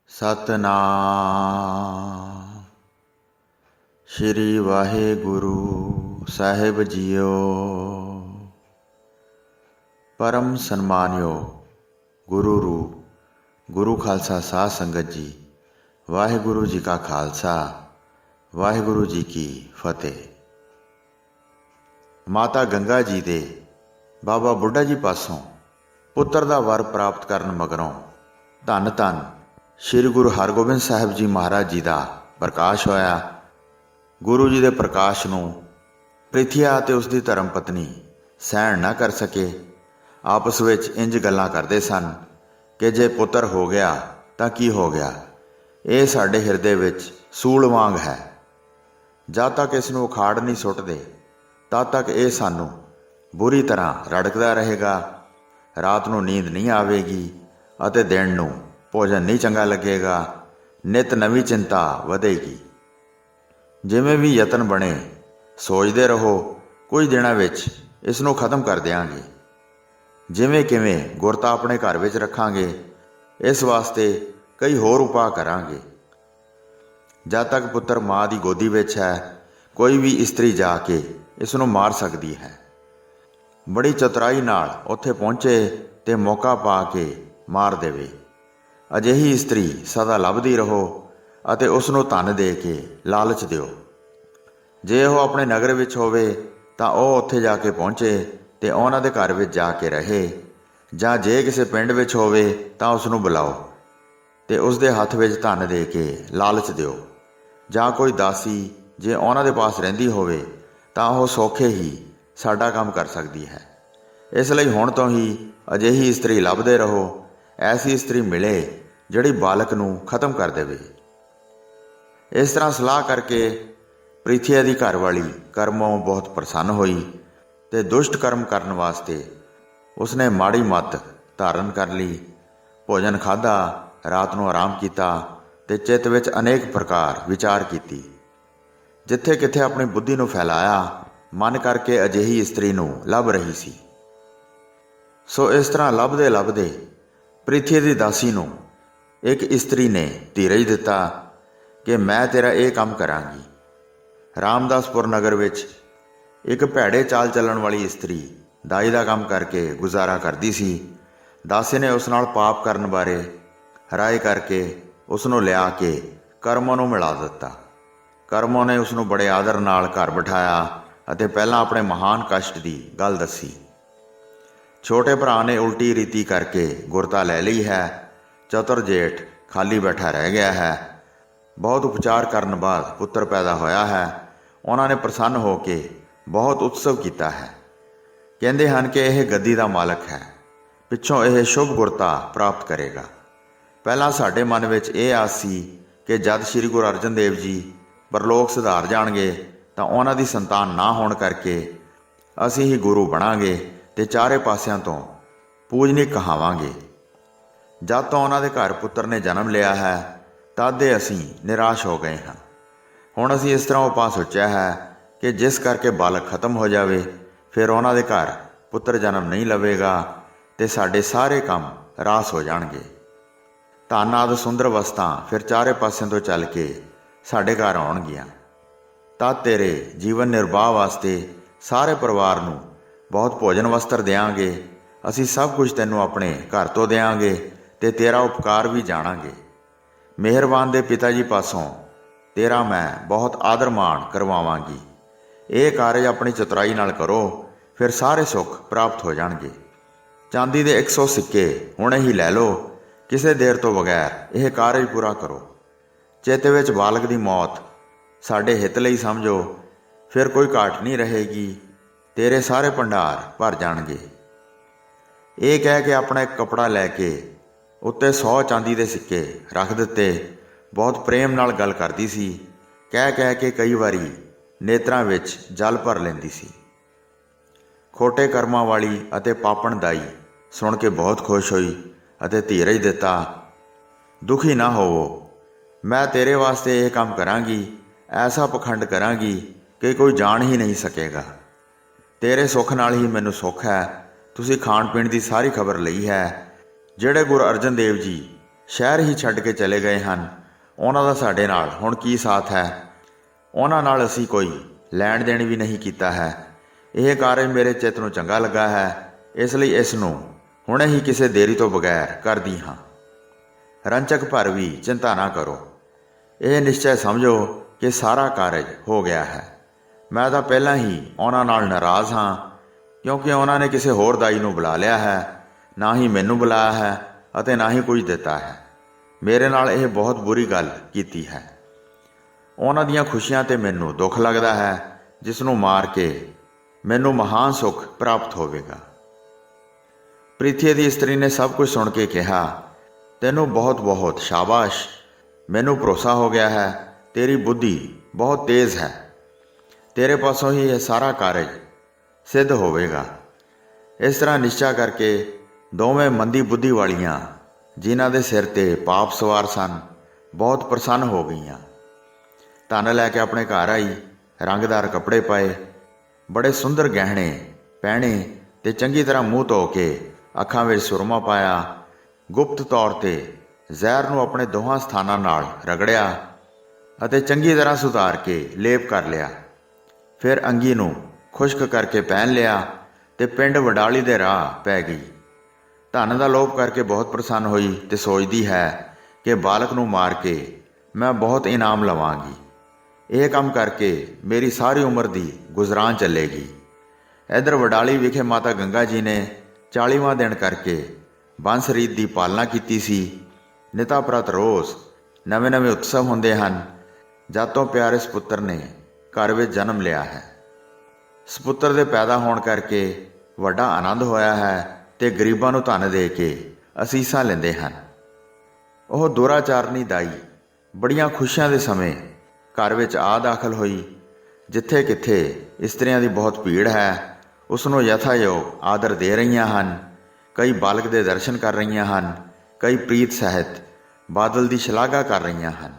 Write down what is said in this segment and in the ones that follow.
ਸਤਨਾਮ ਸ਼੍ਰੀ ਵਾਹਿਗੁਰੂ ਸਾਹਿਬ JIO. ਪਰਮ ਸਨਮਾਨਯੋਗ ਗੁਰੂ ਰੂਪ ਗੁਰੂ ਖਾਲਸਾ ਸਾਧ ਸੰਗਤ ਜੀ, ਵਾਹਿਗੁਰੂ ਜੀ ਕਾ ਖਾਲਸਾ, ਵਾਹਿਗੁਰੂ ਜੀ ਕੀ ਫਤਿਹ। ਮਾਤਾ ਗੰਗਾ ਜੀ ਦੇ ਬਾਬਾ ਬੁੱਢਾ ਜੀ ਪਾਸੋਂ ਪੁੱਤਰ ਦਾ ਵਰ ਪ੍ਰਾਪਤ ਕਰਨ ਮਗਰੋਂ ਧੰਨ ਧੰਨ ਸ਼੍ਰੀ ਗੁਰੂ ਹਰਗੋਬਿੰਦ ਸਾਹਿਬ ਜੀ ਮਹਾਰਾਜ ਜੀ ਦਾ ਪ੍ਰਕਾਸ਼ ਹੋਇਆ। ਗੁਰੂ ਜੀ ਦੇ ਪ੍ਰਕਾਸ਼ ਨੂੰ ਪ੍ਰਿਥਿਆ ਅਤੇ ਉਸ ਦੀ ਧਰਮ ਪਤਨੀ ਸਹਿਣ ਨਾ ਕਰ ਸਕੇ। ਆਪਸ ਵਿੱਚ ਇੰਜ ਗੱਲਾਂ ਕਰਦੇ ਸਨ ਕਿ ਜੇ ਪੁੱਤਰ ਹੋ ਗਿਆ ਤਾਂ ਕੀ ਹੋ ਗਿਆ, ਇਹ ਸਾਡੇ ਹਿਰਦੇ ਵਿੱਚ ਸੂਲ ਵਾਂਗ ਹੈ। ਜਦ ਤੱਕ ਇਸ ਨੂੰ ਉਖਾੜ ਨਹੀਂ ਸੁੱਟਦੇ ਤਦ ਤੱਕ ਇਹ ਸਾਨੂੰ ਬੁਰੀ ਤਰ੍ਹਾਂ ਰੜਕਦਾ ਰਹੇਗਾ। ਰਾਤ ਨੂੰ ਨੀਂਦ ਨਹੀਂ ਆਵੇਗੀ ਅਤੇ ਦਿਨ ਨੂੰ ਭੋਜਨ ਨਹੀਂ ਚੰਗਾ ਲੱਗੇਗਾ। ਨਿਤ ਨਵੀਂ ਚਿੰਤਾ ਵਧੇਗੀ। ਜਿਵੇਂ ਵੀ ਯਤਨ ਬਣੇ ਸੋਚਦੇ ਰਹੋ, ਕੁਝ ਦਿਨਾਂ ਵਿੱਚ ਇਸ ਨੂੰ ਖਤਮ ਕਰ ਦਿਆਂਗੇ। ਜਿਵੇਂ ਕਿਵੇਂ ਗੁਰਤਾ ਆਪਣੇ ਘਰ ਵਿੱਚ ਰੱਖਾਂਗੇ, ਇਸ ਵਾਸਤੇ ਕਈ ਹੋਰ ਉਪਾਅ ਕਰਾਂਗੇ। ਜਦ ਤੱਕ ਪੁੱਤਰ ਮਾਂ ਦੀ ਗੋਦੀ ਵਿੱਚ ਹੈ, ਕੋਈ ਵੀ ਇਸਤਰੀ ਜਾ ਕੇ ਇਸ ਨੂੰ ਮਾਰ ਸਕਦੀ ਹੈ। ਬੜੀ ਚਤੁਰਾਈ ਨਾਲ ਉੱਥੇ ਪਹੁੰਚੇ ਤੇ ਮੌਕਾ ਪਾ ਕੇ ਮਾਰ ਦੇਵੇ। ਅਜਿਹੀ ਇਸਤਰੀ ਸਦਾ ਲੱਭਦੀ ਰਹੋ ਅਤੇ ਉਸ ਨੂੰ ਧਨ ਦੇ ਕੇ ਲਾਲਚ ਦਿਓ। ਜੇ ਉਹ ਆਪਣੇ ਨਗਰ ਵਿੱਚ ਹੋਵੇ ਤਾਂ ਉਹ ਉੱਥੇ ਜਾ ਕੇ ਪਹੁੰਚੇ ਤੇ ਉਹਨਾਂ ਦੇ ਘਰ ਵਿੱਚ ਜਾ ਕੇ ਰਹੇ, ਜਾਂ ਜੇ ਕਿਸੇ ਪਿੰਡ ਵਿੱਚ ਹੋਵੇ ਤਾਂ ਉਸ ਨੂੰ ਬੁਲਾਓ ਤੇ ਉਸ ਦੇ ਹੱਥ ਵਿੱਚ ਧਨ ਦੇ ਕੇ ਲਾਲਚ ਦਿਓ। ਜਾਂ ਕੋਈ ਦਾਸੀ ਜੇ ਉਹਨਾਂ ਦੇ ਪਾਸ ਰਹਿੰਦੀ ਹੋਵੇ ਤਾਂ ਉਹ ਸੌਖੇ ਹੀ ਸਾਡਾ ਕੰਮ ਕਰ ਸਕਦੀ ਹੈ। ਇਸ ਲਈ ਹੁਣ ਤੋਂ ਹੀ ਅਜਿਹੀ ਇਸਤਰੀ ਲੱਭਦੇ ਰਹੋ। ਐਸੀ ਇਸਤਰੀ ਮਿਲੇ ਜਿਹੜੀ ਬਾਲਕ ਨੂੰ ਖਤਮ ਕਰ ਦੇਵੇ। ਇਸ ਤਰ੍ਹਾਂ ਸਲਾਹ ਕਰਕੇ ਪ੍ਰਿਥਿਆ ਦੀ ਘਰਵਾਲੀ ਕਰਮੋਂ ਬਹੁਤ ਪ੍ਰਸੰਨ ਹੋਈ ਤੇ ਦੁਸ਼ਟ ਕਰਮ ਕਰਨ ਵਾਸਤੇ ਉਸਨੇ ਮਾੜੀ ਮੱਤ ਧਾਰਨ ਕਰ ਲਈ। ਭੋਜਨ ਖਾਧਾ, ਰਾਤ ਨੂੰ ਆਰਾਮ ਕੀਤਾ ਤੇ ਚਿੱਤ ਵਿੱਚ ਅਨੇਕ ਪ੍ਰਕਾਰ ਵਿਚਾਰ ਕੀਤੀ। ਜਿੱਥੇ ਕਿੱਥੇ ਆਪਣੀ ਬੁੱਧੀ ਨੂੰ ਫੈਲਾਇਆ, ਮਨ ਕਰਕੇ ਅਜਿਹੀ ਇਸਤਰੀ ਨੂੰ ਲੱਭ ਰਹੀ ਸੀ। ਸੋ ਇਸ ਤਰ੍ਹਾਂ ਲੱਭਦੇ ਲੱਭਦੇ ਪ੍ਰਿਥੀ ਦੀ ਦਾਸੀ ਨੂੰ ਇੱਕ ਇਸਤਰੀ ਨੇ ਧੀਰਜ ਦਿੱਤਾ ਕਿ ਮੈਂ ਤੇਰਾ ਇਹ ਕੰਮ ਕਰਾਂਗੀ। ਰਾਮਦਾਸਪੁਰ ਨਗਰ ਵਿੱਚ ਇੱਕ ਭੈੜੇ ਚਾਲ ਚੱਲਣ ਵਾਲੀ ਇਸਤਰੀ ਦਾਈ ਦਾ ਕੰਮ ਕਰਕੇ ਗੁਜ਼ਾਰਾ ਕਰਦੀ ਸੀ। ਦਾਸੀ ਨੇ ਉਸ ਨਾਲ ਪਾਪ ਕਰਨ ਬਾਰੇ ਰਾਏ ਕਰਕੇ ਉਸ ਨੂੰ ਲਿਆ ਕੇ ਕਰਮੋਂ ਨੂੰ ਮਿਲਾ ਦਿੱਤਾ। ਕਰਮੋਂ ਨੇ ਉਸ ਨੂੰ ਬੜੇ ਆਦਰ ਨਾਲ ਘਰ ਬਿਠਾਇਆ ਅਤੇ ਪਹਿਲਾਂ ਆਪਣੇ ਮਹਾਨ ਕਸ਼ਟ ਦੀ ਗੱਲ ਦੱਸੀ। ਛੋਟੇ ਭਰਾ ਨੇ ਉਲਟੀ ਰੀਤੀ ਕਰਕੇ ਗੁਰਤਾ ਲੈ ਲਈ ਹੈ। ਚਤੁਰ ਜੇਠ ਖਾਲੀ ਬੈਠਾ ਰਹਿ ਗਿਆ ਹੈ। ਬਹੁਤ ਉਪਚਾਰ ਕਰਨ ਬਾਅਦ ਪੁੱਤਰ ਪੈਦਾ ਹੋਇਆ ਹੈ। ਉਹਨਾਂ ਨੇ ਪ੍ਰਸੰਨ ਹੋ ਕੇ ਬਹੁਤ ਉਤਸਵ ਕੀਤਾ ਹੈ। ਕਹਿੰਦੇ ਹਨ ਕਿ ਇਹ ਗੱਦੀ ਦਾ ਮਾਲਕ ਹੈ, ਪਿੱਛੋਂ ਇਹ ਸ਼ੁਭ ਗੁਰਤਾ ਪ੍ਰਾਪਤ ਕਰੇਗਾ। ਪਹਿਲਾਂ ਸਾਡੇ ਮਨ ਵਿੱਚ ਇਹ ਆਸ ਸੀ ਕਿ ਜਦ ਸ੍ਰੀ ਗੁਰੂ ਅਰਜਨ ਦੇਵ ਜੀ ਪਰਲੋਕ ਸਿਧਾਰ ਜਾਣਗੇ ਤਾਂ ਉਹਨਾਂ ਦੀ ਸੰਤਾਨ ਨਾ ਹੋਣ ਕਰਕੇ ਅਸੀਂ ਹੀ ਗੁਰੂ ਬਣਾਂਗੇ ਤੇ ਚਾਰੇ ਪਾਸਿਆਂ ਤੋਂ ਪੂਜਨੀਕ ਕਹਾਵਾਂਗੇ। ਜਦ ਤੋਂ ਉਹਨਾਂ ਦੇ ਘਰ ਪੁੱਤਰ ਨੇ ਜਨਮ ਲਿਆ ਹੈ ਤਦ ਦੇ ਅਸੀਂ ਨਿਰਾਸ਼ ਹੋ ਗਏ ਹਾਂ। ਹੁਣ ਅਸੀਂ ਇਸ ਤਰ੍ਹਾਂ ਉਪਾਅ ਸੋਚਿਆ ਹੈ ਕਿ ਜਿਸ ਕਰਕੇ ਬਾਲਕ ਖਤਮ ਹੋ ਜਾਵੇ, ਫਿਰ ਉਹਨਾਂ ਦੇ ਘਰ ਪੁੱਤਰ ਜਨਮ ਨਹੀਂ ਲਵੇਗਾ ਤੇ ਸਾਡੇ ਸਾਰੇ ਕੰਮ ਰਾਸ ਹੋ ਜਾਣਗੇ। ਧਨ ਆਦਿ ਸੁੰਦਰ ਵਸਤਾਂ ਫਿਰ ਚਾਰੇ ਪਾਸਿਆਂ ਤੋਂ ਚੱਲ ਕੇ ਸਾਡੇ ਘਰ ਆਉਣਗੀਆਂ। ਤਦ ਤੇਰੇ ਜੀਵਨ ਨਿਰਬਾਹ ਵਾਸਤੇ ਸਾਰੇ ਪਰਿਵਾਰ ਨੂੰ ਬਹੁਤ ਭੋਜਨ ਵਸਤਰ ਦਿਆਂਗੇ। ਅਸੀਂ ਸਭ ਕੁਝ ਤੈਨੂੰ ਆਪਣੇ ਘਰ ਤੋਂ ਦਿਆਂਗੇ ਤੇ ਤੇਰਾ ਉਪਕਾਰ ਵੀ ਜਾਣਾਂਗੇ। ਮਿਹਰਬਾਨ ਦੇ ਪਿਤਾ ਜੀ ਪਾਸੋਂ ਤੇਰਾ ਮੈਂ ਬਹੁਤ ਆਦਰ ਮਾਣ ਕਰਵਾਵਾਂਗੀ। ਇਹ ਕਾਰਜ ਆਪਣੀ ਚਤੁਰਾਈ ਨਾਲ ਕਰੋ, ਫਿਰ ਸਾਰੇ ਸੁੱਖ ਪ੍ਰਾਪਤ ਹੋ ਜਾਣਗੇ। ਚਾਂਦੀ ਦੇ 100 ਸਿੱਕੇ ਹੁਣੇ ਹੀ ਲੈ ਲਓ, ਕਿਸੇ ਦੇਰ ਤੋਂ ਬਗੈਰ ਇਹ ਕਾਰਜ ਪੂਰਾ ਕਰੋ। ਚਿੱਤ ਵਿੱਚ ਬਾਲਕ ਦੀ ਮੌਤ ਸਾਡੇ ਹਿੱਤ ਲਈ ਸਮਝੋ, ਫਿਰ ਕੋਈ ਘਾਟ ਨਹੀਂ ਰਹੇਗੀ। ਤੇਰੇ ਸਾਰੇ ਭੰਡਾਰ ਭਰ ਜਾਣਗੇ। ਇਹ ਕਹਿ ਕੇ ਆਪਣਾ ਇੱਕ ਕੱਪੜਾ ਲੈ ਕੇ ਉੱਤੇ 100 ਚਾਂਦੀ ਦੇ ਸਿੱਕੇ ਰੱਖ ਦਿੱਤੇ। ਬਹੁਤ ਪ੍ਰੇਮ ਨਾਲ ਗੱਲ ਕਰਦੀ ਸੀ। ਕਹਿ ਕੇ ਕਈ ਵਾਰੀ ਨੇਤਰਾਂ ਵਿੱਚ ਜਲ ਭਰ ਲੈਂਦੀ ਸੀ। ਖੋਟੇ ਕਰਮਾਂ ਵਾਲੀ ਅਤੇ ਪਾਪਣ ਦਾਈ ਸੁਣ ਕੇ ਬਹੁਤ ਖੁਸ਼ ਹੋਈ ਅਤੇ ਧੀਰਜ ਦਿੱਤਾ। ਦੁਖੀ ਨਾ ਹੋਵੋ, ਮੈਂ ਤੇਰੇ ਵਾਸਤੇ ਇਹ ਕੰਮ ਕਰਾਂਗੀ। ਐਸਾ ਪਖੰਡ ਕਰਾਂਗੀ ਕਿ ਕੋਈ ਜਾਣ ਹੀ ਨਹੀਂ ਸਕੇਗਾ। ਤੇਰੇ ਸੁੱਖ ਨਾਲ ਹੀ ਮੈਨੂੰ ਸੁੱਖ ਹੈ। ਤੁਸੀਂ ਖਾਣ ਪੀਣ ਦੀ ਸਾਰੀ ਖਬਰ ਲਈ ਹੈ। ਜਿਹੜੇ ਗੁਰੂ ਅਰਜਨ ਦੇਵ ਜੀ ਸ਼ਹਿਰ ਹੀ ਛੱਡ ਕੇ ਚਲੇ ਗਏ ਹਨ। ਉਹਨਾਂ ਦਾ ਸਾਡੇ ਨਾਲ ਹੁਣ ਕੀ ਸਾਥ ਹੈ? ਉਹਨਾਂ ਨਾਲ ਅਸੀਂ ਕੋਈ ਲੈਣ ਦੇਣ ਵੀ ਨਹੀਂ ਕੀਤਾ ਹੈ। ਇਹ ਕਾਰਜ ਮੇਰੇ ਚਿੱਤ ਨੂੰ ਚੰਗਾ ਲੱਗਾ ਹੈ, ਇਸ ਲਈ ਇਸ ਨੂੰ ਹੁਣੇ ਹੀ ਕਿਸੇ ਦੇਰੀ ਤੋਂ ਬਗੈਰ ਕਰਦੀ ਹਾਂ। ਰੰਚਕ ਭਰ ਵੀ ਚਿੰਤਾ ਨਾ ਕਰੋ। ਇਹ ਨਿਸ਼ਚੈ ਸਮਝੋ ਕਿ ਸਾਰਾ ਕਾਰਜ ਹੋ ਗਿਆ ਹੈ। ਮੈਂ ਤਾਂ ਪਹਿਲਾਂ ਹੀ ਉਹਨਾਂ ਨਾਲ ਨਾਰਾਜ਼ ਹਾਂ, ਕਿਉਂਕਿ ਉਹਨਾਂ ਨੇ ਕਿਸੇ ਹੋਰ ਦਾਈ ਨੂੰ ਬੁਲਾ ਲਿਆ ਹੈ, ਨਾ ਹੀ ਮੈਨੂੰ ਬੁਲਾਇਆ ਹੈ ਅਤੇ ਨਾ ਹੀ ਕੁਝ ਦਿੱਤਾ ਹੈ। ਮੇਰੇ ਨਾਲ ਇਹ ਬਹੁਤ ਬੁਰੀ ਗੱਲ ਕੀਤੀ ਹੈ। ਉਹਨਾਂ ਦੀਆਂ ਖੁਸ਼ੀਆਂ 'ਤੇ ਮੈਨੂੰ ਦੁੱਖ ਲੱਗਦਾ ਹੈ, ਜਿਸ ਨੂੰ ਮਾਰ ਕੇ ਮੈਨੂੰ ਮਹਾਨ ਸੁੱਖ ਪ੍ਰਾਪਤ ਹੋਵੇਗਾ। ਪ੍ਰਿਥੀ ਦੀ ਇਸਤਰੀ ਨੇ ਸਭ ਕੁਝ ਸੁਣ ਕੇ ਕਿਹਾ, ਤੈਨੂੰ ਬਹੁਤ ਬਹੁਤ ਸ਼ਾਬਾਸ਼। ਮੈਨੂੰ ਭਰੋਸਾ ਹੋ ਗਿਆ ਹੈ ਤੇਰੀ ਬੁੱਧੀ ਬਹੁਤ ਤੇਜ਼ ਹੈ। ਤੇਰੇ ਪਾਸੋਂ ਹੀ ਇਹ ਸਾਰਾ ਕਾਰਜ ਸਿੱਧ ਹੋਵੇਗਾ। ਇਸ ਤਰ੍ਹਾਂ ਨਿਸ਼ਚਾ ਕਰਕੇ ਦੋਵੇਂ ਮੰਦੀ ਬੁੱਧੀ ਵਾਲੀਆਂ, ਜਿਨ੍ਹਾਂ ਦੇ ਸਿਰ 'ਤੇ ਪਾਪ ਸਵਾਰ ਸਨ, ਬਹੁਤ ਪ੍ਰਸੰਨ ਹੋ ਗਈਆਂ। ਧਨ ਲੈ ਕੇ ਆਪਣੇ ਘਰ ਆਈ, ਰੰਗਦਾਰ ਕੱਪੜੇ ਪਾਏ, ਬੜੇ ਸੁੰਦਰ ਗਹਿਣੇ ਪਹਿਨੇ ਤੇ ਚੰਗੀ ਤਰ੍ਹਾਂ ਮੂੰਹ ਧੋ ਕੇ ਅੱਖਾਂ ਵਿੱਚ ਸੁਰਮਾ ਪਾਇਆ। ਗੁਪਤ ਤੌਰ 'ਤੇ ਜ਼ਹਿਰ ਨੂੰ ਆਪਣੇ ਦੋਹਾਂ ਸਥਾਨਾਂ ਨਾਲ ਰਗੜਿਆ ਅਤੇ ਚੰਗੀ ਤਰ੍ਹਾਂ ਸੁਧਾਰ ਕੇ ਲੇਪ ਕਰ ਲਿਆ। ਫਿਰ ਅੰਗੀ ਨੂੰ ਖੁਸ਼ਕ ਕਰਕੇ ਪਹਿਨ ਲਿਆ ਤੇ ਪਿੰਡ ਵਡਾਲੀ ਦੇ ਰਾਹ ਪੈ ਗਈ। ਧਨ ਦਾ ਲੋਭ ਕਰਕੇ ਬਹੁਤ ਪ੍ਰਸੰਨ ਹੋਈ ਤੇ ਸੋਚਦੀ ਹੈ ਕਿ ਬਾਲਕ ਨੂੰ ਮਾਰ ਕੇ ਮੈਂ ਬਹੁਤ ਇਨਾਮ ਲਵਾਂਗੀ। ਇਹ ਕੰਮ ਕਰਕੇ ਮੇਰੀ ਸਾਰੀ ਉਮਰ ਦੀ ਗੁਜ਼ਰਾਨ ਚੱਲੇਗੀ। ਇੱਧਰ ਵਡਾਲੀ ਵਿਖੇ ਮਾਤਾ ਗੰਗਾ ਜੀ ਨੇ 40ਵਾਂ ਦਿਨ ਕਰਕੇ ਬੰਸ ਰੀਤ ਦੀ ਪਾਲਣਾ ਕੀਤੀ ਸੀ। ਨਿਤਾ ਪ੍ਰਤ ਰੋਜ਼ ਨਵੇਂ ਉਤਸਵ ਹੁੰਦੇ ਹਨ। ਜਦ ਤੋਂ ਪਿਆਰੇ ਸਪੁੱਤਰ ਨੇ ਘਰ ਵਿੱਚ ਜਨਮ ਲਿਆ ਹੈ, ਸਪੁੱਤਰ ਦੇ ਪੈਦਾ ਹੋਣ ਕਰਕੇ ਵੱਡਾ ਆਨੰਦ ਹੋਇਆ ਹੈ ਤੇ ਗਰੀਬਾਂ ਨੂੰ ਧਨ ਦੇ ਕੇ ਅਸੀਸਾਂ ਲੈਂਦੇ ਹਨ। ਉਹ ਦੁਰਾਚਾਰਨੀ ਦਾਈ ਬੜੀਆਂ ਖੁਸ਼ੀਆਂ ਦੇ ਸਮੇਂ ਘਰ ਵਿੱਚ ਆ ਦਾਖਲ ਹੋਈ। ਜਿੱਥੇ ਕਿੱਥੇ ਇਸਤਰੀਆਂ ਦੀ ਬਹੁਤ ਭੀੜ ਹੈ, ਉਸ ਨੂੰ ਯਥਾਯੋਗ ਆਦਰ ਦੇ ਰਹੀਆਂ ਹਨ। ਕਈ ਬਾਲਕ ਦੇ ਦਰਸ਼ਨ ਕਰ ਰਹੀਆਂ ਹਨ, ਕਈ ਪ੍ਰੀਤ ਸਹਿਤ ਬਾਦਲ ਦੀ ਸ਼ਲਾਘਾ ਕਰ ਰਹੀਆਂ ਹਨ,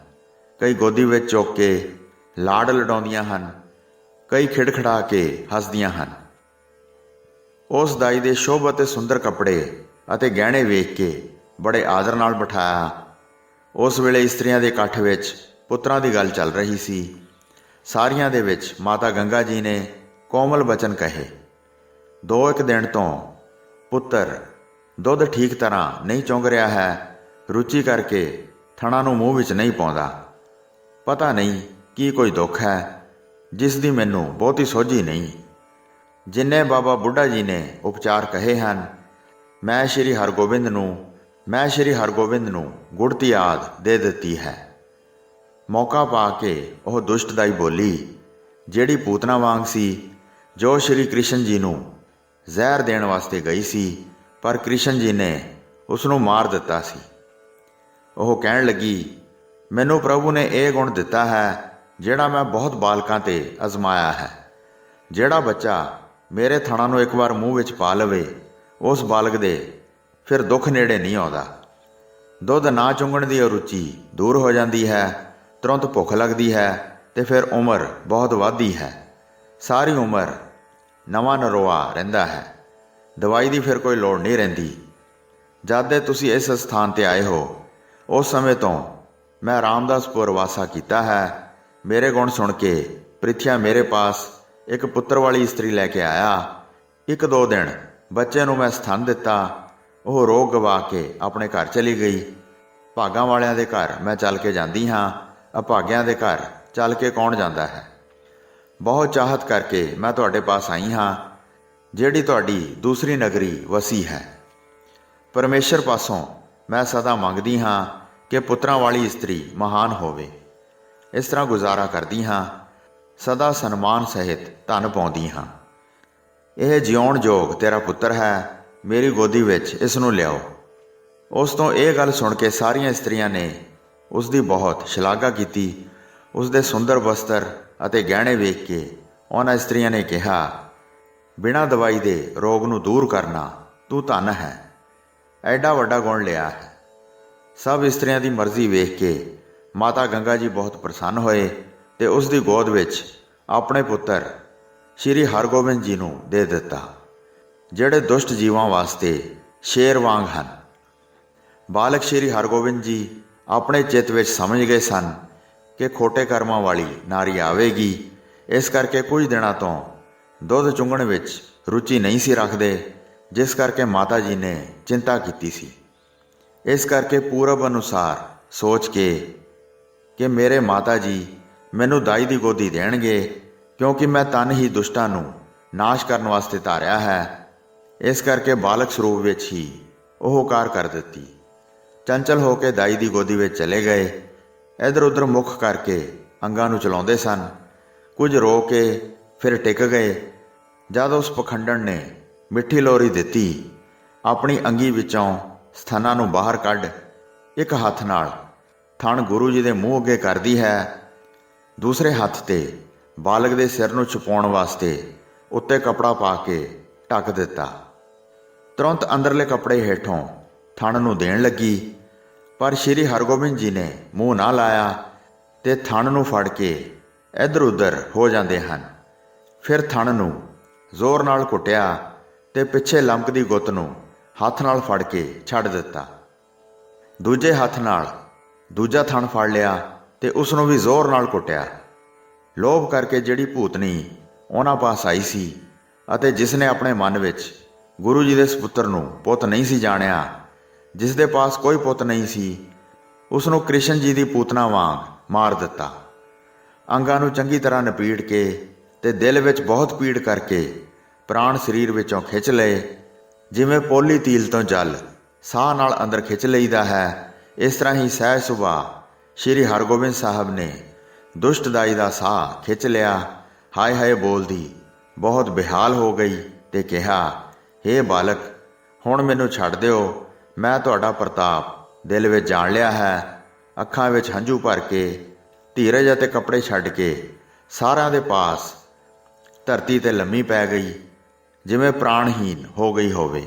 ਕਈ ਗੋਦੀ ਵਿੱਚ ਚੁੱਕ ਕੇ ਲਾਡ ਲਡਾਉਂਦੀਆਂ ਹਨ, ਕਈ ਖਿੜਖੜਾ ਕੇ ਹੱਸਦੀਆਂ ਹਨ। ਉਸ ਦਾਈ ਦੇ ਸ਼ੋਭ ਅਤੇ ਸੁੰਦਰ ਕੱਪੜੇ ਅਤੇ ਗਹਿਣੇ ਵੇਖ ਕੇ ਬੜੇ ਆਦਰ ਨਾਲ ਬਿਠਾਇਆ। ਉਸ ਵੇਲੇ ਇਸਤਰੀਆਂ ਦੇ ਇਕੱਠ ਵਿੱਚ ਪੁੱਤਰਾਂ ਦੀ ਗੱਲ ਚੱਲ ਰਹੀ ਸੀ। ਸਾਰੀਆਂ ਦੇ ਵਿੱਚ ਮਾਤਾ ਗੰਗਾ ਜੀ ਨੇ ਕੋਮਲ ਬਚਨ ਕਹੇ। 2-1 ਦਿਨ ਤੋਂ ਪੁੱਤਰ ਦੁੱਧ ਠੀਕ ਤਰ੍ਹਾਂ ਨਹੀਂ ਚੁੰਘ ਰਿਹਾ ਹੈ। ਰੁਚੀ ਕਰਕੇ ਥਣਾ ਨੂੰ ਮੂੰਹ ਵਿੱਚ ਨਹੀਂ ਪਾਉਂਦਾ। ਪਤਾ ਨਹੀਂ ਕੀ ਕੋਈ ਦੁੱਖ ਹੈ, ਜਿਸ ਦੀ ਮੈਨੂੰ ਬਹੁਤੀ ਸੋਝੀ ਨਹੀਂ। ਜਿੰਨੇ ਬਾਬਾ ਬੁੱਢਾ ਜੀ ਨੇ ਉਪਚਾਰ ਕਹੇ ਹਨ, ਮੈਂ ਸ਼੍ਰੀ ਹਰਗੋਬਿੰਦ ਨੂੰ ਗੁੜਤੀ ਆਦਿ ਦੇ ਦਿੱਤੀ ਹੈ। ਮੌਕਾ ਪਾ ਕੇ ਉਹ ਦੁਸ਼ਟ ਦਾਈ ਬੋਲੀ, ਜਿਹੜੀ ਪੂਤਨਾ ਵਾਂਗ ਸੀ, ਜੋ ਸ਼੍ਰੀ ਕ੍ਰਿਸ਼ਨ ਜੀ ਨੂੰ ਜ਼ਹਿਰ ਦੇਣ ਵਾਸਤੇ ਗਈ ਸੀ, ਪਰ ਕ੍ਰਿਸ਼ਨ ਜੀ ਨੇ ਉਸ ਨੂੰ ਮਾਰ ਦਿੱਤਾ ਸੀ। ਉਹ ਕਹਿਣ ਲੱਗੀ, ਮੈਨੂੰ ਪ੍ਰਭੂ ਨੇ ਇਹ ਗੁਣ ਦਿੱਤਾ ਹੈ ਜਿਹੜਾ ਮੈਂ ਬਹੁਤ ਬਾਲਕਾਂ 'ਤੇ ਅਜ਼ਮਾਇਆ ਹੈ। ਜਿਹੜਾ ਬੱਚਾ ਮੇਰੇ ਥਣਾਂ ਨੂੰ ਇੱਕ ਵਾਰ ਮੂੰਹ ਵਿੱਚ ਪਾ ਲਵੇ, ਉਸ ਬਾਲਕ ਦੇ ਫਿਰ ਦੁੱਖ ਨੇੜੇ ਨਹੀਂ ਆਉਂਦਾ। ਦੁੱਧ ਨਾ ਚੁੰਘਣ ਦੀ ਅਰੁਚੀ ਦੂਰ ਹੋ ਜਾਂਦੀ ਹੈ, ਤੁਰੰਤ ਭੁੱਖ ਲੱਗਦੀ ਹੈ ਤੇ ਫਿਰ ਉਮਰ ਬਹੁਤ ਵੱਧਦੀ ਹੈ। ਸਾਰੀ ਉਮਰ ਨਵਾਂ ਨਰੋਆ ਰਹਿੰਦਾ ਹੈ। ਦਵਾਈ ਦੀ ਫਿਰ ਕੋਈ ਲੋੜ ਨਹੀਂ ਰਹਿੰਦੀ। ਜਦ ਦੇ ਤੁਸੀਂ ਇਸ ਸਥਾਨ 'ਤੇ ਆਏ ਹੋ, ਉਸ ਸਮੇਂ ਤੋਂ ਮੈਂ ਰਾਮਦਾਸਪੁਰ ਵਾਸਾ ਕੀਤਾ ਹੈ। ਮੇਰੇ ਗੁਣ ਸੁਣ ਕੇ ਪ੍ਰਿਥਿਆ ਮੇਰੇ ਪਾਸ ਇੱਕ ਪੁੱਤਰ ਵਾਲੀ ਇਸਤਰੀ ਲੈ ਕੇ ਆਇਆ। 1-2 ਦਿਨ ਬੱਚੇ ਨੂੰ ਮੈਂ ਸਥਨ ਦਿੱਤਾ। ਉਹ ਰੋਗ ਗਵਾ ਕੇ ਆਪਣੇ ਘਰ ਚਲੀ ਗਈ। ਭਾਗਾਂ ਵਾਲਿਆਂ ਦੇ ਘਰ ਮੈਂ ਚੱਲ ਕੇ ਜਾਂਦੀ ਹਾਂ, ਅਭਾਗਿਆਂ ਦੇ ਘਰ ਚੱਲ ਕੇ ਕੌਣ ਜਾਂਦਾ ਹੈ। ਬਹੁਤ ਚਾਹਤ ਕਰਕੇ ਮੈਂ ਤੁਹਾਡੇ ਪਾਸ ਆਈ ਹਾਂ, ਜਿਹੜੀ ਤੁਹਾਡੀ ਦੂਸਰੀ ਨਗਰੀ ਵਸੀ ਹੈ। ਪਰਮੇਸ਼ਰ ਪਾਸੋਂ ਮੈਂ ਸਦਾ ਮੰਗਦੀ ਹਾਂ ਕਿ ਪੁੱਤਰਾਂ ਵਾਲੀ ਇਸਤਰੀ ਮਹਾਨ ਹੋਵੇ। ਇਸ ਤਰ੍ਹਾਂ ਗੁਜ਼ਾਰਾ ਕਰਦੀ ਹਾਂ, ਸਦਾ ਸਨਮਾਨ ਸਹਿਤ ਧਨ ਪਾਉਂਦੀ ਹਾਂ। ਇਹ ਜਿਉਣ ਯੋਗ ਤੇਰਾ ਪੁੱਤਰ ਹੈ, ਮੇਰੀ ਗੋਦੀ ਵਿੱਚ ਇਸ ਨੂੰ ਲਿਆਓ। ਉਸ ਤੋਂ ਇਹ ਗੱਲ ਸੁਣ ਕੇ ਸਾਰੀਆਂ ਇਸਤਰੀਆਂ ਨੇ ਉਸ ਦੀ ਬਹੁਤ ਸ਼ਲਾਘਾ ਕੀਤੀ। ਉਸ ਦੇ ਸੁੰਦਰ ਵਸਤਰ ਅਤੇ ਗਹਿਣੇ ਵੇਖ ਕੇ ਉਹਨਾਂ ਇਸਤਰੀਆਂ ਨੇ ਕਿਹਾ, ਬਿਨਾਂ ਦਵਾਈ ਦੇ ਰੋਗ ਨੂੰ ਦੂਰ ਕਰਨਾ ਤੂੰ ਧਨ ਹੈ। ਐਡਾ ਵੱਡਾ ਗੁਣ ਲਿਆ ਹੈ। ਸਭ ਇਸਤਰੀਆਂ ਦੀ ਮਰਜ਼ੀ ਵੇਖ ਕੇ ਮਾਤਾ ਗੰਗਾ ਜੀ ਬਹੁਤ ਪ੍ਰਸੰਨ ਹੋਏ ਤੇ ਉਸ ਦੀ ਗੋਦ ਵਿੱਚ ਆਪਣੇ ਪੁੱਤਰ ਸ਼੍ਰੀ ਹਰਗੋਬਿੰਦ ਜੀ ਨੂੰ ਦੇ ਦਿੱਤਾ, ਜਿਹੜੇ ਦੁਸ਼ਟ ਜੀਵਾਂ ਵਾਸਤੇ ਸ਼ੇਰ ਵਾਂਗ ਹਨ। ਬਾਲਕ ਸ਼੍ਰੀ ਹਰਗੋਬਿੰਦ ਜੀ ਆਪਣੇ ਚਿੱਤ ਵਿੱਚ ਸਮਝ ਗਏ ਸਨ ਕਿ ਖੋਟੇ ਕਰਮਾਂ ਵਾਲੀ ਨਾਰੀ ਆਵੇਗੀ। ਇਸ ਕਰਕੇ ਕੁਝ ਦਿਨਾਂ ਤੋਂ ਦੁੱਧ ਚੁੰਘਣ ਵਿੱਚ ਰੁਚੀ ਨਹੀਂ ਸੀ ਰੱਖਦੇ, ਜਿਸ ਕਰਕੇ ਮਾਤਾ ਜੀ ਨੇ ਚਿੰਤਾ ਕੀਤੀ ਸੀ। ਇਸ ਕਰਕੇ ਪੂਰਬ ਅਨੁਸਾਰ ਸੋਚ ਕੇ ਕਿ ਮੇਰੇ ਮਾਤਾ ਜੀ ਮੈਨੂੰ ਦਾਈ ਦੀ ਗੋਦੀ ਦੇਣਗੇ, ਕਿਉਂਕਿ ਮੈਂ ਤਨ ਹੀ ਦੁਸ਼ਟਾਂ ਨੂੰ ਨਾਸ਼ ਕਰਨ ਵਾਸਤੇ ਧਾਰਿਆ ਹੈ। ਇਸ ਕਰਕੇ ਬਾਲਕ ਸਰੂਪ ਵਿੱਚ ਹੀ ਉਹ ਕਾਰ ਕਰ ਦਿੱਤੀ। ਚੰਚਲ ਹੋ ਕੇ ਦਾਈ ਦੀ ਗੋਦੀ ਵਿੱਚ ਚਲੇ ਗਏ। ਇੱਧਰ ਉੱਧਰ ਮੁੱਖ ਕਰਕੇ ਅੰਗਾਂ ਨੂੰ ਚਲਾਉਂਦੇ ਸਨ। ਕੁਝ ਰੋ ਕੇ ਫਿਰ ਟਿਕ ਗਏ। ਜਦ ਉਸ ਪਖੰਡਣ ਨੇ ਮਿੱਠੀ ਲੋਰੀ ਦਿੱਤੀ, ਆਪਣੀ ਅੰਗੀ ਵਿੱਚੋਂ ਸਥਾਨਾਂ ਨੂੰ ਬਾਹਰ ਕੱਢ ਇੱਕ ਹੱਥ ਨਾਲ ਥਣ ਗੁਰੂ ਜੀ ਦੇ ਮੂੰਹ ਅੱਗੇ ਕਰਦੀ ਹੈ, ਦੂਸਰੇ ਹੱਥ ਤੇ ਬਾਲਕ ਦੇ ਸਿਰ ਨੂੰ ਛੁਪਾਉਣ ਵਾਸਤੇ ਉੱਤੇ ਕੱਪੜਾ ਪਾ ਕੇ ਢੱਕ ਦਿੱਤਾ। ਤੁਰੰਤ ਅੰਦਰਲੇ ਕੱਪੜੇ ਹੇਠੋਂ ਥਣ ਨੂੰ ਦੇਣ ਲੱਗੀ, ਪਰ ਸ਼੍ਰੀ ਹਰਗੋਬਿੰਦ ਜੀ ਨੇ ਮੂੰਹ ਨਾ ਲਾਇਆ ਤੇ ਥਣ ਨੂੰ ਫੜ ਕੇ ਇੱਧਰ ਉੱਧਰ ਹੋ ਜਾਂਦੇ ਹਨ। ਫਿਰ ਥਣ ਨੂੰ ਜ਼ੋਰ ਨਾਲ ਕੁੱਟਿਆ ਤੇ ਪਿੱਛੇ ਲਮਕਦੀ ਗੁੱਤ ਨੂੰ ਹੱਥ ਨਾਲ ਫੜ ਕੇ ਛੱਡ ਦਿੱਤਾ। ਦੂਜੇ ਹੱਥ ਨਾਲ ਦੂਜਾ ਥਣ ਫੜ ਲਿਆ ਤੇ ਉਸ ਨੂੰ ਵੀ ਜ਼ੋਰ ਨਾਲ ਕੁੱਟਿਆ। ਲੋਭ ਕਰਕੇ ਜਿਹੜੀ ਭੂਤਨੀ ਉਹਨਾਂ ਪਾਸ ਆਈ ਸੀ ਅਤੇ ਜਿਸ ਨੇ ਆਪਣੇ ਮਨ ਵਿੱਚ ਗੁਰੂ ਜੀ ਦੇ ਸਪੁੱਤਰ ਨੂੰ ਪੁੱਤ ਨਹੀਂ ਸੀ ਜਾਣਿਆ, ਜਿਸ ਦੇ ਪਾਸ ਕੋਈ ਪੁੱਤ ਨਹੀਂ ਸੀ, ਉਸ ਨੂੰ ਕ੍ਰਿਸ਼ਨ ਜੀ ਦੀ ਪੂਤਨਾ ਵਾਂਗ ਮਾਰ ਦਿੱਤਾ। ਅੰਗਾਂ ਨੂੰ ਚੰਗੀ ਤਰ੍ਹਾਂ ਨਪੀੜ ਕੇ ਤੇ ਦਿਲ ਵਿੱਚ ਬਹੁਤ ਪੀੜ ਕਰਕੇ ਪ੍ਰਾਣ ਸਰੀਰ ਵਿੱਚੋਂ ਖਿੱਚ ਲਏ। ਜਿਵੇਂ ਪੋਲੀ ਤੀਲ ਤੋਂ ਜਲ ਸਾਹ ਨਾਲ ਅੰਦਰ ਖਿੱਚ ਲਈਦਾ ਹੈ, ਇਸ ਤਰ੍ਹਾਂ ਹੀ ਸਹਿਜ ਸੁਭਾਅ ਸ਼੍ਰੀ ਹਰਗੋਬਿੰਦ ਸਾਹਿਬ ਨੇ ਦੁਸ਼ਟ ਦਾਈ ਦਾ ਸਾਹ ਖਿੱਚ ਲਿਆ। ਹਾਏ ਹਾਏ ਬੋਲਦੀ ਬਹੁਤ ਬੇਹਾਲ ਹੋ ਗਈ ਤੇ ਕਿਹਾ, ਹੇ ਬਾਲਕ, ਹੁਣ ਮੈਨੂੰ ਛੱਡ ਦਿਓ। ਮੈਂ ਤੁਹਾਡਾ ਪ੍ਰਤਾਪ ਦਿਲ ਵਿੱਚ ਜਾਣ ਲਿਆ ਹੈ। ਅੱਖਾਂ ਵਿੱਚ ਹੰਝੂ ਭਰ ਕੇ ਧੀਰਜ ਅਤੇ ਕੱਪੜੇ ਛੱਡ ਕੇ ਸਾਰਿਆਂ ਦੇ ਪਾਸ ਧਰਤੀ 'ਤੇ ਲੰਮੀ ਪੈ ਗਈ, ਜਿਵੇਂ ਪ੍ਰਾਣਹੀਨ ਹੋ ਗਈ ਹੋਵੇ।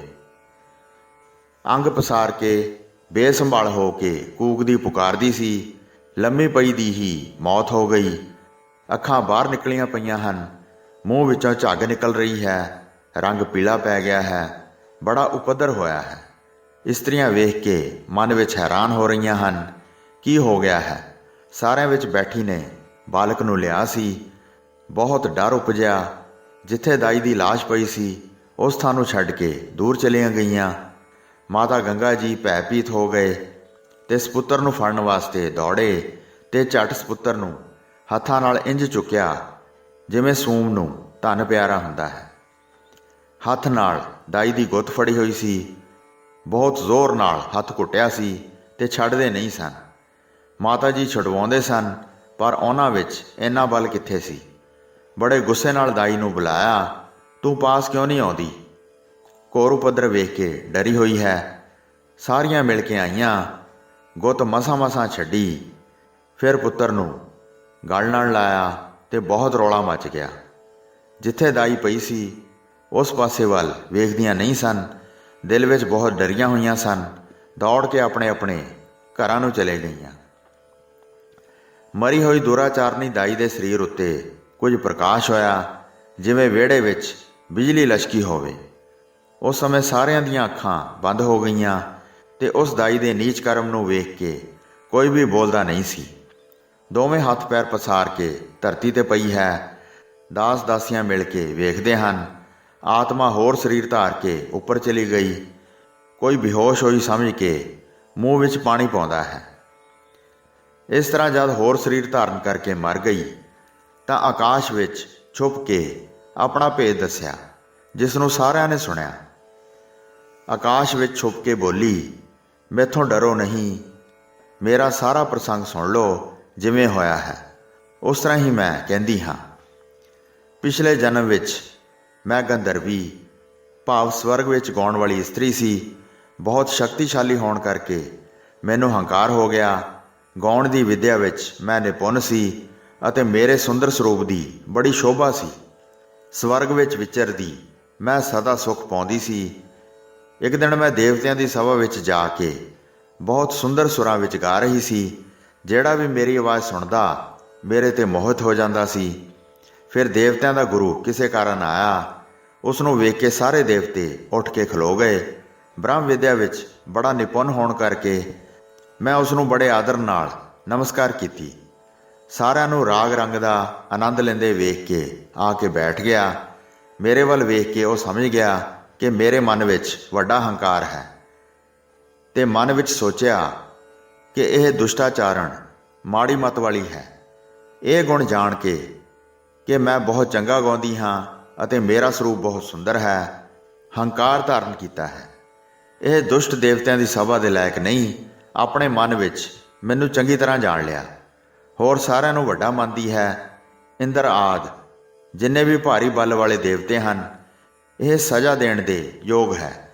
ਅੰਗ ਪਸਾਰ ਕੇ ਬੇਸੰਭਾਲ ਹੋ ਕੇ ਕੂਕਦੀ ਪੁਕਾਰਦੀ ਸੀ। ਲੰਮੀ ਪਈ ਦੀ ਹੀ ਮੌਤ ਹੋ ਗਈ। ਅੱਖਾਂ ਬਾਹਰ ਨਿਕਲੀਆਂ ਪਈਆਂ ਹਨ, ਮੂੰਹ ਵਿੱਚੋਂ ਝੱਗ ਨਿਕਲ ਰਹੀ ਹੈ, ਰੰਗ ਪੀਲਾ ਪੈ ਗਿਆ ਹੈ, ਬੜਾ ਉਪੱਦਰ ਹੋਇਆ ਹੈ। ਇਸਤਰੀਆਂ ਵੇਖ ਕੇ ਮਨ ਵਿੱਚ ਹੈਰਾਨ ਹੋ ਰਹੀਆਂ ਹਨ, ਕੀ ਹੋ ਗਿਆ ਹੈ। ਸਾਰਿਆਂ ਵਿੱਚ ਬੈਠੀ ਨੇ ਬਾਲਕ ਨੂੰ ਲਿਆ ਸੀ। ਬਹੁਤ ਡਰ ਉਪਜਿਆ। ਜਿੱਥੇ ਦਾਈ ਦੀ ਲਾਸ਼ ਪਈ ਸੀ ਉਸ ਥਾਂ ਨੂੰ ਛੱਡ ਕੇ ਦੂਰ ਚਲੀਆਂ ਗਈਆਂ। ਮਾਤਾ ਗੰਗਾ ਜੀ ਭੈਭੀਤ ਹੋ ਗਏ ਤੇ ਸਪੁੱਤਰ ਨੂੰ ਫੜਨ ਵਾਸਤੇ ਦੌੜੇ ਤੇ ਝੱਟ ਸਪੁੱਤਰ ਨੂੰ ਹੱਥਾਂ ਨਾਲ ਇੰਜ ਚੁੱਕਿਆ ਜਿਵੇਂ ਸੂਮ ਨੂੰ ਧਨ ਪਿਆਰਾ ਹੁੰਦਾ ਹੈ। ਹੱਥ ਨਾਲ ਦਾਈ ਦੀ ਗੁੱਤ ਫੜੀ ਹੋਈ ਸੀ। ਬਹੁਤ ਜ਼ੋਰ ਨਾਲ ਹੱਥ ਘੁੱਟਿਆ ਸੀ ਤੇ ਛੱਡਦੇ ਨਹੀਂ ਸਨ। ਮਾਤਾ ਜੀ ਛੁਡਵਾਉਂਦੇ ਸਨ, ਪਰ ਉਹਨਾਂ ਵਿੱਚ ਇੰਨਾ ਬਲ ਕਿੱਥੇ ਸੀ। ਬੜੇ ਗੁੱਸੇ ਨਾਲ ਦਾਈ ਨੂੰ ਬੁਲਾਇਆ, ਤੂੰ ਪਾਸ ਕਿਉਂ ਨਹੀਂ ਆਉਂਦੀ? ਘੋਰ ਉਪੱਦਰ ਵੇਖ ਕੇ ਡਰੀ ਹੋਈ ਹੈ। ਸਾਰੀਆਂ ਮਿਲ ਕੇ ਆਈਆਂ, ਗੁੱਤ ਮਸਾਂ ਛੱਡੀ। ਫਿਰ ਪੁੱਤਰ ਨੂੰ ਗਲ ਨਾਲ ਲਾਇਆ ਤੇ ਬਹੁਤ ਰੌਲਾ ਮਚ ਗਿਆ। ਜਿੱਥੇ ਦਾਈ ਪਈ ਸੀ ਉਸ ਪਾਸੇ ਵੱਲ ਵੇਖਦੀਆਂ ਨਹੀਂ ਸਨ। ਦਿਲ ਵਿੱਚ ਬਹੁਤ ਡਰੀਆਂ ਹੋਈਆਂ ਸਨ। ਦੌੜ ਕੇ ਆਪਣੇ ਆਪਣੇ ਘਰਾਂ ਨੂੰ ਚਲੇ ਗਈਆਂ। ਮਰੀ ਹੋਈ ਦੁਰਾਚਾਰਨੀ ਦਾਈ ਦੇ ਸਰੀਰ ਉੱਤੇ ਕੁਝ ਪ੍ਰਕਾਸ਼ ਹੋਇਆ, ਜਿਵੇਂ ਵਿਹੜੇ ਵਿੱਚ ਬਿਜਲੀ ਲਸ਼ਕੀ ਹੋਵੇ। ਉਸ ਸਮੇਂ ਸਾਰਿਆਂ ਦੀਆਂ ਅੱਖਾਂ ਬੰਦ ਹੋ ਗਈਆਂ ਤੇ ਉਸ ਦਾਈ ਦੇ ਨੀਚ ਕਰਮ ਨੂੰ ਵੇਖ ਕੇ ਕੋਈ ਵੀ ਬੋਲਦਾ ਨਹੀਂ ਸੀ। ਦੋਵੇਂ ਹੱਥ ਪੈਰ ਪਸਾਰ ਕੇ ਧਰਤੀ 'ਤੇ ਪਈ ਹੈ। ਦਾਸ ਦਾਸੀਆਂ ਮਿਲ ਕੇ ਵੇਖਦੇ ਹਨ। ਆਤਮਾ ਹੋਰ ਸਰੀਰ ਧਾਰ ਕੇ ਉੱਪਰ ਚਲੀ ਗਈ। ਕੋਈ ਬੇਹੋਸ਼ ਹੋਈ ਸਮਝ ਕੇ ਮੂੰਹ ਵਿੱਚ ਪਾਣੀ ਪਾਉਂਦਾ ਹੈ। ਇਸ ਤਰ੍ਹਾਂ ਜਦ ਹੋਰ ਸਰੀਰ ਧਾਰਨ ਕਰਕੇ ਮਰ ਗਈ ਤਾਂ ਆਕਾਸ਼ ਵਿੱਚ ਛੁਪ ਕੇ ਆਪਣਾ ਭੇਦ ਦੱਸਿਆ, ਜਿਸ ਨੂੰ ਸਾਰਿਆਂ ਨੇ ਸੁਣਿਆ। ਆਕਾਸ਼ ਵਿੱਚ ਛੁਪ ਕੇ ਬੋਲੀ, ਮੈਥੋਂ ਡਰੋ ਨਹੀਂ, ਮੇਰਾ ਸਾਰਾ ਪ੍ਰਸੰਗ ਸੁਣ ਲਓ ਜਿਵੇਂ ਹੋਇਆ ਹੈ ਉਸ ਤਰ੍ਹਾਂ ਹੀ ਮੈਂ ਕਹਿੰਦੀ ਹਾਂ। ਪਿਛਲੇ ਜਨਮ ਵਿੱਚ ਮੈਂ ਗੰਧਰਵੀ ਭਾਵ ਸਵਰਗ ਵਿੱਚ ਗਾਉਣ ਵਾਲੀ ਇਸਤਰੀ ਸੀ। ਬਹੁਤ ਸ਼ਕਤੀਸ਼ਾਲੀ ਹੋਣ ਕਰਕੇ ਮੈਨੂੰ ਹੰਕਾਰ ਹੋ ਗਿਆ। ਗਾਉਣ ਦੀ ਵਿੱਦਿਆ ਵਿੱਚ ਮੈਂ ਨਿਪੁੰਨ ਸੀ ਅਤੇ ਮੇਰੇ ਸੁੰਦਰ ਸਰੂਪ ਦੀ ਬੜੀ ਸ਼ੋਭਾ ਸੀ। ਸਵਰਗ ਵਿੱਚ ਵਿਚਰਦੀ ਮੈਂ ਸਦਾ ਸੁੱਖ ਪਾਉਂਦੀ ਸੀ। ਇੱਕ ਦਿਨ ਮੈਂ ਦੇਵਤਿਆਂ ਦੀ ਸਭਾ ਵਿੱਚ ਜਾ ਕੇ ਬਹੁਤ ਸੁੰਦਰ ਸੁਰਾਂ ਵਿੱਚ ਗਾ ਰਹੀ ਸੀ। ਜਿਹੜਾ ਵੀ ਮੇਰੀ ਆਵਾਜ਼ ਸੁਣਦਾ ਮੇਰੇ 'ਤੇ ਮੋਹਿਤ ਹੋ ਜਾਂਦਾ ਸੀ। ਫਿਰ ਦੇਵਤਿਆਂ ਦਾ ਗੁਰੂ ਕਿਸੇ ਕਾਰਨ ਆਇਆ। ਉਸ ਨੂੰ ਵੇਖ ਕੇ ਸਾਰੇ ਦੇਵਤੇ ਉੱਠ ਕੇ ਖਲੋ ਗਏ। ਬ੍ਰਹਮ ਵਿਦਿਆ ਵਿੱਚ ਬੜਾ ਨਿਪੁੰਨ ਹੋਣ ਕਰਕੇ ਮੈਂ ਉਸ ਨੂੰ ਬੜੇ ਆਦਰ ਨਾਲ ਨਮਸਕਾਰ ਕੀਤੀ। ਸਾਰਿਆਂ ਨੂੰ ਰਾਗ ਰੰਗ ਦਾ ਆਨੰਦ ਲੈਂਦੇ ਵੇਖ ਕੇ ਆ ਕੇ ਬੈਠ ਗਿਆ। ਮੇਰੇ ਵੱਲ ਵੇਖ ਕੇ ਉਹ ਸਮਝ ਗਿਆ ਕਿ ਮੇਰੇ ਮਨ ਵਿੱਚ ਵੱਡਾ ਹੰਕਾਰ ਹੈ, ਤੇ ਮਨ ਵਿੱਚ ਸੋਚਿਆ ਕਿ ਇਹ ਦੁਸ਼ਟਾਚਾਰਣ ਮਾੜੀ ਮੱਤ ਵਾਲੀ ਹੈ। ਇਹ ਗੁਣ ਜਾਣ ਕੇ ਕਿ ਮੈਂ ਬਹੁਤ ਚੰਗਾ ਗਾਉਂਦੀ ਹਾਂ ਅਤੇ ਮੇਰਾ ਸਰੂਪ ਬਹੁਤ ਸੁੰਦਰ ਹੈ, ਹੰਕਾਰ ਧਾਰਨ ਕੀਤਾ ਹੈ। ਇਹ ਦੁਸ਼ਟ ਦੇਵਤਿਆਂ ਦੀ ਸਭਾ ਦੇ ਲਾਇਕ ਨਹੀਂ। ਆਪਣੇ ਮਨ ਵਿੱਚ ਮੈਨੂੰ ਚੰਗੀ ਤਰ੍ਹਾਂ ਜਾਣ ਲਿਆ। ਹੋਰ ਸਾਰਿਆਂ ਨੂੰ ਵੱਡਾ ਮੰਨਦੀ ਹੈ। ਇੰਦਰ ਆਦਿ ਜਿੰਨੇ ਵੀ ਭਾਰੀ ਬਲ ਵਾਲੇ ਦੇਵਤੇ ਹਨ, ਇਹ ਸਜ਼ਾ ਦੇਣ ਦੇ ਯੋਗ ਹੈ।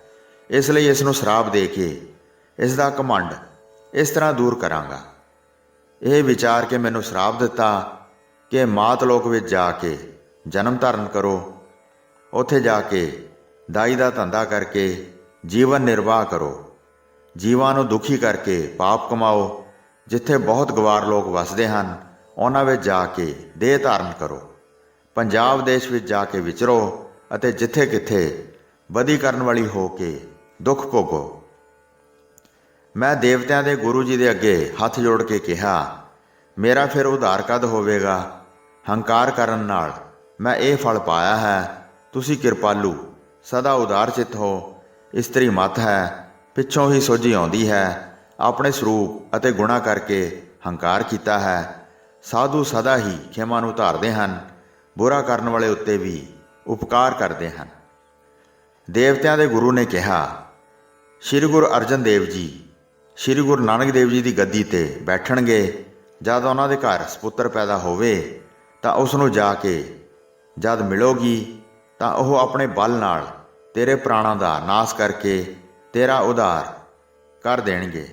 ਇਸ ਲਈ ਇਸ ਨੂੰ ਸ਼ਰਾਪ ਦੇ ਕੇ ਇਸ ਦਾ ਘਮੰਡ ਇਸ ਤਰ੍ਹਾਂ ਦੂਰ ਕਰਾਂਗਾ। ਇਹ ਵਿਚਾਰ ਕੇ ਮੈਨੂੰ ਸ਼ਰਾਪ ਦਿੱਤਾ ਕਿ ਮਾਤ ਲੋਕ ਵਿੱਚ ਜਾ ਕੇ ਜਨਮ ਧਾਰਨ ਕਰੋ। ਉੱਥੇ ਜਾ ਕੇ ਦਾਈ ਦਾ ਧੰਦਾ ਕਰਕੇ ਜੀਵਨ ਨਿਰਵਾਹ ਕਰੋ। ਜੀਵਾਂ ਨੂੰ ਦੁਖੀ ਕਰਕੇ ਪਾਪ ਕਮਾਓ। ਜਿੱਥੇ ਬਹੁਤ ਗਵਾਰ ਲੋਕ ਵਸਦੇ ਹਨ, ਉਹਨਾਂ ਵਿੱਚ ਜਾ ਕੇ ਦੇਹ ਧਾਰਨ ਕਰੋ। ਪੰਜਾਬ ਦੇਸ਼ ਵਿੱਚ ਜਾ ਕੇ ਵਿਚਰੋ ਅਤੇ ਜਿੱਥੇ ਕਿੱਥੇ ਬਦੀ ਕਰਨ ਵਾਲੀ ਹੋ ਕੇ ਦੁੱਖ ਭੋਗੋ। ਮੈਂ ਦੇਵਤਿਆਂ ਦੇ ਗੁਰੂ ਜੀ ਦੇ ਅੱਗੇ ਹੱਥ ਜੋੜ ਕੇ ਕਿਹਾ, ਮੇਰਾ ਫਿਰ ਉਧਾਰ ਕਦ ਹੋਵੇਗਾ? ਹੰਕਾਰ ਕਰਨ ਨਾਲ ਮੈਂ ਇਹ ਫਲ ਪਾਇਆ ਹੈ। ਤੁਸੀਂ ਕਿਰਪਾਲੂ, ਸਦਾ ਉਦਾਰ ਚਿੱਤ ਹੋ। ਇਸਤਰੀ ਮੱਤ ਹੈ, ਪਿੱਛੋਂ ਹੀ ਸੋਝੀ ਆਉਂਦੀ ਹੈ। ਆਪਣੇ ਸਰੂਪ ਅਤੇ ਗੁਣਾ ਕਰਕੇ ਹੰਕਾਰ ਕੀਤਾ ਹੈ। ਸਾਧੂ ਸਦਾ ਹੀ ਖਿਮਾ ਨੂੰ ਧਾਰਦੇ ਹਨ, ਬੁਰਾ ਕਰਨ ਵਾਲੇ ਉੱਤੇ ਵੀ ਉਪਕਾਰ ਕਰਦੇ ਹਨ। ਦੇਵਤਿਆਂ ਦੇ ਗੁਰੂ ਨੇ ਕਿਹਾ, ਸ਼੍ਰੀ ਗੁਰੂ ਅਰਜਨ ਦੇਵ ਜੀ ਸ਼੍ਰੀ ਗੁਰੂ ਨਾਨਕ ਦੇਵ ਜੀ ਦੀ ਗੱਦੀ 'ਤੇ ਬੈਠਣਗੇ। ਜਦ ਉਹਨਾਂ ਦੇ ਘਰ ਸਪੁੱਤਰ ਪੈਦਾ ਹੋਵੇ ਤਾਂ ਉਸ ਨੂੰ ਜਾ ਕੇ ਜਦ ਮਿਲੋਗੀ ਤਾਂ ਉਹ ਆਪਣੇ ਬਲ ਨਾਲ ਤੇਰੇ ਪ੍ਰਾਣਾਂ ਦਾ ਨਾਸ ਕਰਕੇ ਤੇਰਾ ਉਧਾਰ ਕਰ ਦੇਣਗੇ।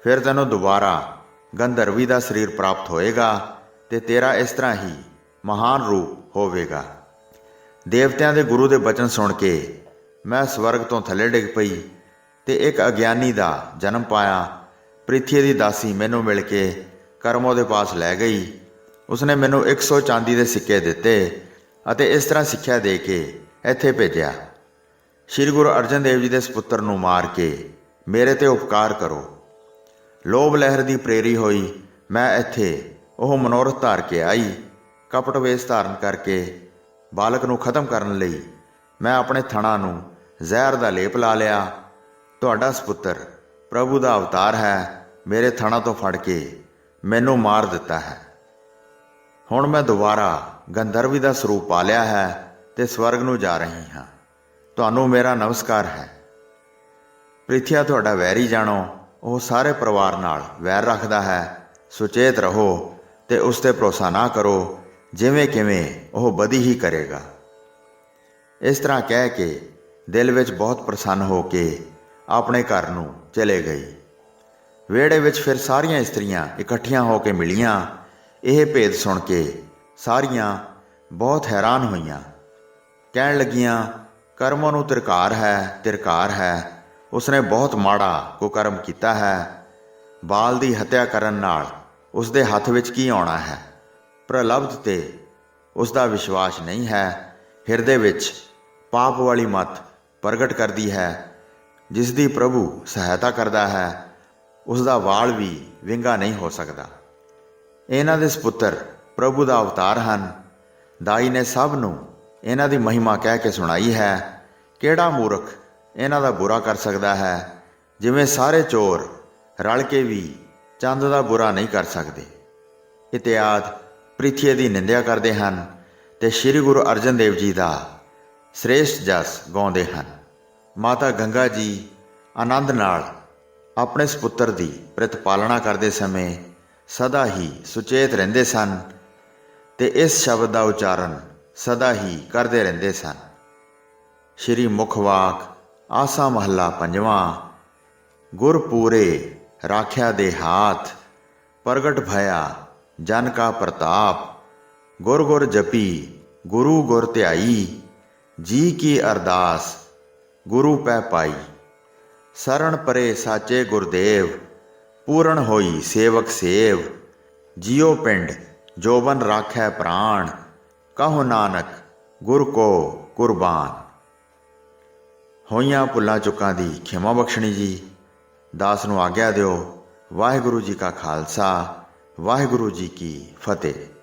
ਫਿਰ ਤੈਨੂੰ ਦੁਬਾਰਾ ਗੰਧਰਵੀ ਦਾ ਸਰੀਰ ਪ੍ਰਾਪਤ ਹੋਏਗਾ ਤੇ ਤੇਰਾ ਇਸ ਤਰ੍ਹਾਂ ਹੀ ਮਹਾਨ ਰੂਪ ਹੋਵੇਗਾ। ਦੇਵਤਿਆਂ ਦੇ ਗੁਰੂ ਦੇ ਬਚਨ ਸੁਣ ਕੇ ਮੈਂ ਸਵਰਗ ਤੋਂ ਥੱਲੇ ਡਿੱਗ ਪਈ ਤੇ ਇੱਕ ਅਗਿਆਨੀ ਦਾ ਜਨਮ ਪਾਇਆ। ਪ੍ਰਿਥੀ ਦੀ ਦਾਸੀ ਮੈਨੂੰ ਮਿਲ ਕੇ ਕਰਮੋ ਦੇ ਪਾਸ ਲੈ ਗਈ। ਉਸਨੇ ਮੈਨੂੰ 100 ਚਾਂਦੀ ਦੇ ਸਿੱਕੇ ਦਿੱਤੇ ਅਤੇ ਇਸ ਤਰ੍ਹਾਂ ਸਿੱਖਿਆ ਦੇ ਕੇ ਇੱਥੇ ਭੇਜਿਆ, ਸ਼੍ਰੀ ਗੁਰੂ ਅਰਜਨ ਦੇਵ ਜੀ ਦੇ ਸਪੁੱਤਰ ਨੂੰ ਮਾਰ ਕੇ ਮੇਰੇ 'ਤੇ ਉਪਕਾਰ ਕਰੋ। ਲੋਭ ਲਹਿਰ ਦੀ ਪ੍ਰੇਰੀ ਹੋਈ ਮੈਂ ਇੱਥੇ ਉਹ ਮਨੋਰਥ ਧਾਰ ਕੇ ਆਈ। ਕਪਟ ਵੇਸ਼ ਧਾਰਨ ਕਰਕੇ ਬਾਲਕ ਨੂੰ ਖਤਮ ਕਰਨ ਲਈ ਮੈਂ ਆਪਣੇ ਥਣਾਂ ਨੂੰ ਜ਼ਹਿਰ ਦਾ ਲੇਪ ਲਾ ਲਿਆ। ਤੁਹਾਡਾ ਸਪੁੱਤਰ ਪ੍ਰਭੂ ਦਾ ਅਵਤਾਰ ਹੈ, ਮੇਰੇ ਥਣਾਂ ਤੋਂ ਫੜ ਕੇ ਮੈਨੂੰ ਮਾਰ ਦਿੱਤਾ ਹੈ। ਹੁਣ ਮੈਂ ਦੁਬਾਰਾ ਗੰਧਰਵੀ ਦਾ ਸਰੂਪ ਪਾ ਲਿਆ ਹੈ ਤੇ ਸਵਰਗ ਨੂੰ ਜਾ ਰਹੀ ਹਾਂ। ਤੁਹਾਨੂੰ ਮੇਰਾ ਨਮਸਕਾਰ ਹੈ। ਪ੍ਰਿਥਿਆ ਤੁਹਾਡਾ ਵੈਰੀ ਜਾਣੋ, ਉਹ ਸਾਰੇ ਪਰਿਵਾਰ ਨਾਲ ਵੈਰ ਰੱਖਦਾ ਹੈ। ਸੁਚੇਤ ਰਹੋ ਤੇ ਉਸ 'ਤੇ ਭਰੋਸਾ ਨਾ ਕਰੋ, ਜਿਵੇਂ ਕਿਵੇਂ ਉਹ ਬਦੀ ਹੀ ਕਰੇਗਾ। ਇਸ ਤਰ੍ਹਾਂ ਕਹਿ ਕੇ ਦਿਲ ਵਿੱਚ ਬਹੁਤ ਪ੍ਰਸੰਨ ਹੋ ਕੇ ਆਪਣੇ ਘਰ ਨੂੰ ਚਲੇ ਗਈ। ਵਿਹੜੇ ਵਿੱਚ ਫਿਰ ਸਾਰੀਆਂ ਇਸਤਰੀਆਂ ਇਕੱਠੀਆਂ ਹੋ ਕੇ ਮਿਲੀਆਂ। ਇਹ ਭੇਦ ਸੁਣ ਕੇ ਸਾਰੀਆਂ ਬਹੁਤ ਹੈਰਾਨ ਹੋਈਆਂ। ਕਹਿਣ ਲੱਗੀਆਂ, ਕਰਮੋਂ ਨੂੰ ਤਿਰਕਾਰ ਹੈ, ਤਿਰਕਾਰ ਹੈ। ਉਸਨੇ ਬਹੁਤ ਮਾੜਾ ਕੁਕਰਮ ਕੀਤਾ ਹੈ। ਬਾਲ ਦੀ ਹੱਤਿਆ ਕਰਨ ਨਾਲ ਉਸ ਦੇ ਹੱਥ ਵਿੱਚ ਕੀ ਆਉਣਾ ਹੈ? ਪ੍ਰਲਬਧ ਤੇ ਉਸ ਦਾ ਵਿਸ਼ਵਾਸ ਨਹੀਂ ਹੈ। ਹਿਰਦੇ ਵਿੱਚ ਪਾਪ ਵਾਲੀ ਮੱਤ ਪ੍ਰਗਟ ਕਰਦੀ ਹੈ। ਜਿਸ ਦੀ ਪ੍ਰਭੂ ਸਹਾਇਤਾ ਕਰਦਾ ਹੈ, ਉਸ ਦਾ ਵਾਲ ਵੀ ਵਿੰਗਾ ਨਹੀਂ ਹੋ ਸਕਦਾ। ਇਹਨਾਂ ਦੇ ਸਪੁੱਤਰ ਪ੍ਰਭੂ ਦਾ ਅਵਤਾਰ ਹਨ। ਦਾਈ ਨੇ ਸਭ ਨੂੰ ਇਹਨਾਂ ਦੀ ਮਹਿਮਾ ਕਹਿ ਕੇ ਸੁਣਾਈ ਹੈ। ਕਿਹੜਾ ਮੂਰਖ ਇਹਨਾਂ ਦਾ ਬੁਰਾ ਕਰ ਸਕਦਾ ਹੈ? ਜਿਵੇਂ ਸਾਰੇ ਚੋਰ ਰਲ ਕੇ ਵੀ ਚੰਦ ਦਾ ਬੁਰਾ ਨਹੀਂ ਕਰ ਸਕਦੇ। ਇਤਿਆਦ ਪ੍ਰਿਥੀ ਦੀ ਨਿੰਦਿਆ ਕਰਦੇ ਹਨ ਤੇ ਸ਼੍ਰੀ ਗੁਰੂ ਅਰਜਨ ਦੇਵ ਜੀ ਦਾ ਸ੍ਰੇਸ਼ਟ ਜਸ ਗਾਉਂਦੇ ਹਨ। ਮਾਤਾ ਗੰਗਾ ਜੀ ਆਨੰਦ ਨਾਲ ਆਪਣੇ ਸਪੁੱਤਰ ਦੀ ਪ੍ਰਤਿਪਾਲਣਾ ਕਰਦੇ ਸਮੇਂ ਸਦਾ ਹੀ ਸੁਚੇਤ ਰਹਿੰਦੇ ਸਨ ਤੇ ਇਸ ਸ਼ਬਦ ਦਾ ਉਚਾਰਨ ਸਦਾ ਹੀ ਕਰਦੇ ਰਹਿੰਦੇ ਸਨ। ਸ਼੍ਰੀ ਮੁਖਵਾਕ ਆਸਾ ਮਹੱਲਾ ਪੰਜਵਾਂ। ਗੁਰ ਪੂਰੇ ਰਾਖਿਆ ਦੇ ਹਾਥ, ਪ੍ਰਗਟ ਭਇਆ ਜਨ ਕਾ ਪ੍ਰਤਾਪ। ਗੁਰ ਗੁਰ ਜਪੀ ਗੁਰੂ ਗੁਰ ਧਿਆਈ, ਜੀ ਕੀ ਅਰਦਾਸ ਗੁਰੂ ਪੈ ਪਾਈ। ਸਰਣ ਪਰੇ ਸਾਚੇ ਗੁਰਦੇਵ, ਪੂਰਨ ਹੋਈ ਸੇਵਕ ਸੇਵ। ਜਿਉ ਪਿੰਡ ਜੋਬਨ ਰਾਖੈ ਪ੍ਰਾਣ, ਕਹੋ ਨਾਨਕ ਗੁਰ ਕੋ ਕੁਰਬਾਨ। ਹੋਈਆਂ ਭੁੱਲਾਂ ਚੁੱਕਾਂ ਦੀ ਖਿਮਾ ਬਖਸ਼ਣੀ ਜੀ। ਦਾਸ ਨੂੰ ਆਗਿਆ ਦਿਓ। ਵਾਹਿਗੁਰੂ ਜੀ ਕਾ ਖਾਲਸਾ, ਵਾਹਿਗੁਰੂ ਜੀ ਕੀ ਫਤਿਹ।